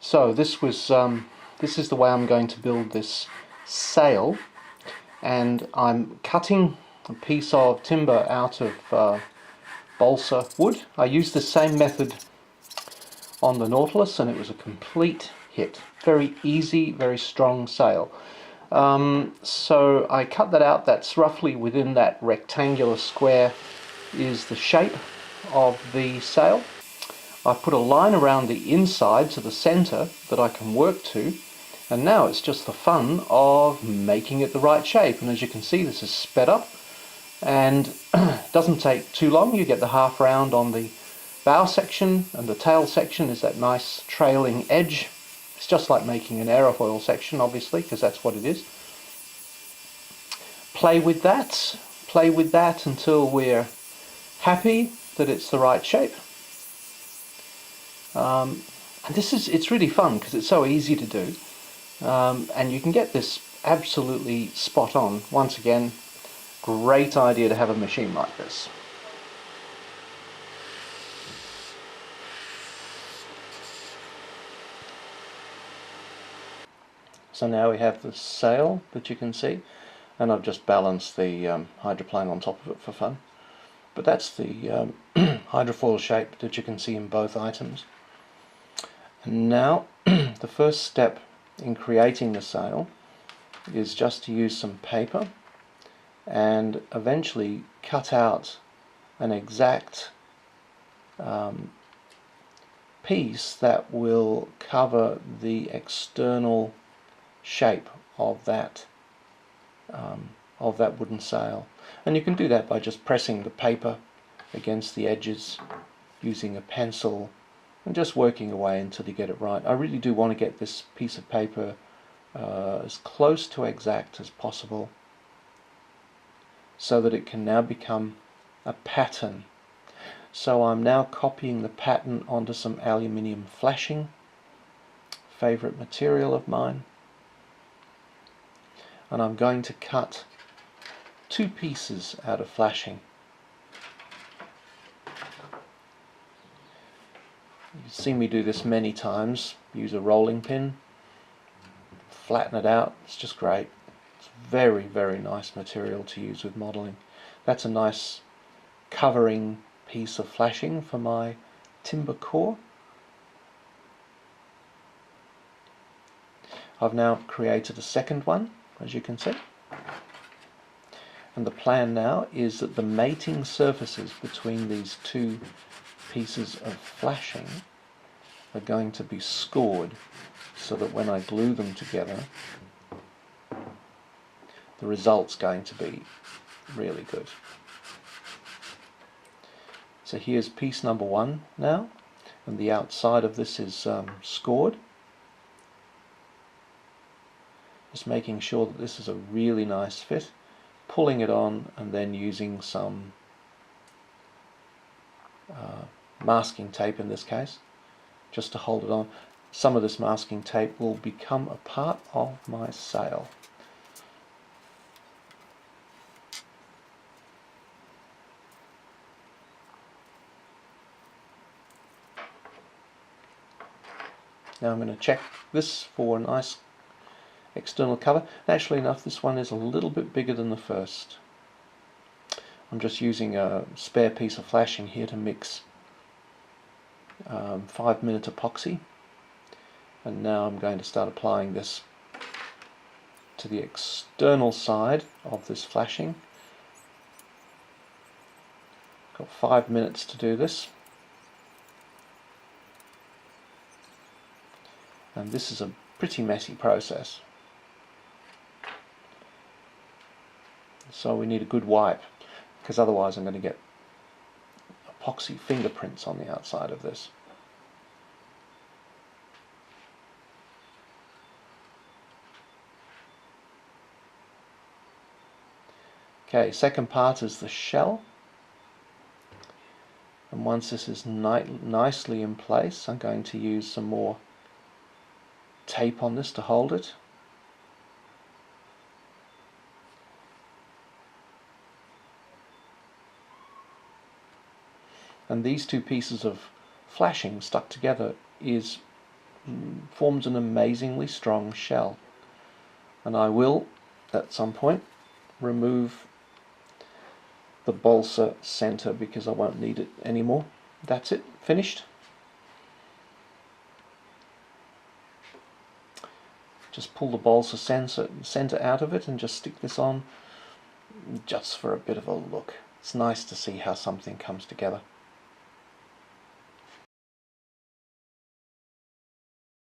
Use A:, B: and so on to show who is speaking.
A: So this is the way I'm going to build this sail, and I'm cutting a piece of timber out of balsa wood. I used the same method on the Nautilus and it was a complete hit. Very easy, very strong sail. So I cut that out. That's roughly within that rectangular square is the shape of the sail. I put a line around the inside to the center that I can work to, and now it's just the fun of making it the right shape. And as you can see, this is sped up and it doesn't take too long. You get the half round on the bow section, and the tail section is that nice trailing edge. It's just like making an aerofoil section, obviously, because that's what it is. Play with that until we're happy that it's the right shape. And it's really fun because it's so easy to do, and you can get this absolutely spot on. Once again, great idea to have a machine like this. So now we have the sail that you can see, and I've just balanced the hydroplane on top of it for fun. But that's the hydrofoil shape that you can see in both items. And now the first step in creating the sail is just to use some paper and eventually cut out an exact piece that will cover the external shape of that wooden sail. And you can do that by just pressing the paper against the edges using a pencil and just working away until you get it right. I really do want to get this piece of paper as close to exact as possible so that it can now become a pattern. So I'm now copying the pattern onto some aluminium flashing, favorite material of mine, and I'm going to cut 2 pieces out of flashing. You've seen me do this many times. Use a rolling pin, flatten it out. It's just great. It's very, very nice material to use with modeling. That's a nice covering piece of flashing for my timber core. I've now created a second one, as you can see. And the plan now is that the mating surfaces between these 2 pieces of flashing are going to be scored so that when I glue them together, the result's going to be really good. So here's piece number 1 now, and the outside of this is scored. Just making sure that this is a really nice fit, pulling it on and then using some masking tape in this case, just to hold it on. Some of this masking tape will become a part of my sail. Now I'm going to check this for a nice external cover. Naturally enough, this one is a little bit bigger than the first. I'm just using a spare piece of flashing here to mix 5-minute epoxy, and now I'm going to start applying this to the external side of this flashing. Got 5 minutes to do this, and this is a pretty messy process, so we need a good wipe, because otherwise I'm going to get epoxy fingerprints on the outside of this. Okay, second part is the shell, and once this is nicely in place, I'm going to use some more tape on this to hold it. And these 2 pieces of flashing stuck together is forms an amazingly strong shell. And I will, at some point, remove the balsa center because I won't need it anymore. That's it, finished. Just pull the balsa center out of it and just stick this on just for a bit of a look. It's nice to see how something comes together.